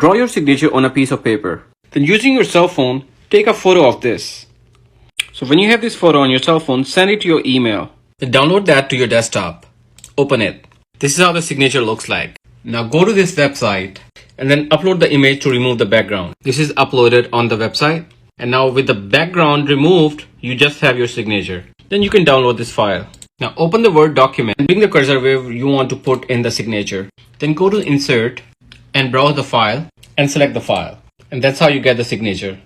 Draw your signature on a piece of paper. Then using your cell phone, take a photo of this. So when you have this photo on your cell phone, send it to your email. Then download that to your desktop. Open it. This is how the signature looks like. Now go to this website and then upload the image to remove the background. This is uploaded on the website. And now with the background removed, you just have your signature. Then you can download this file. Now open the Word document and bring the cursor where you want to put in the signature. Then go to Insert and browse the file and select the file. And that's how you get the signature.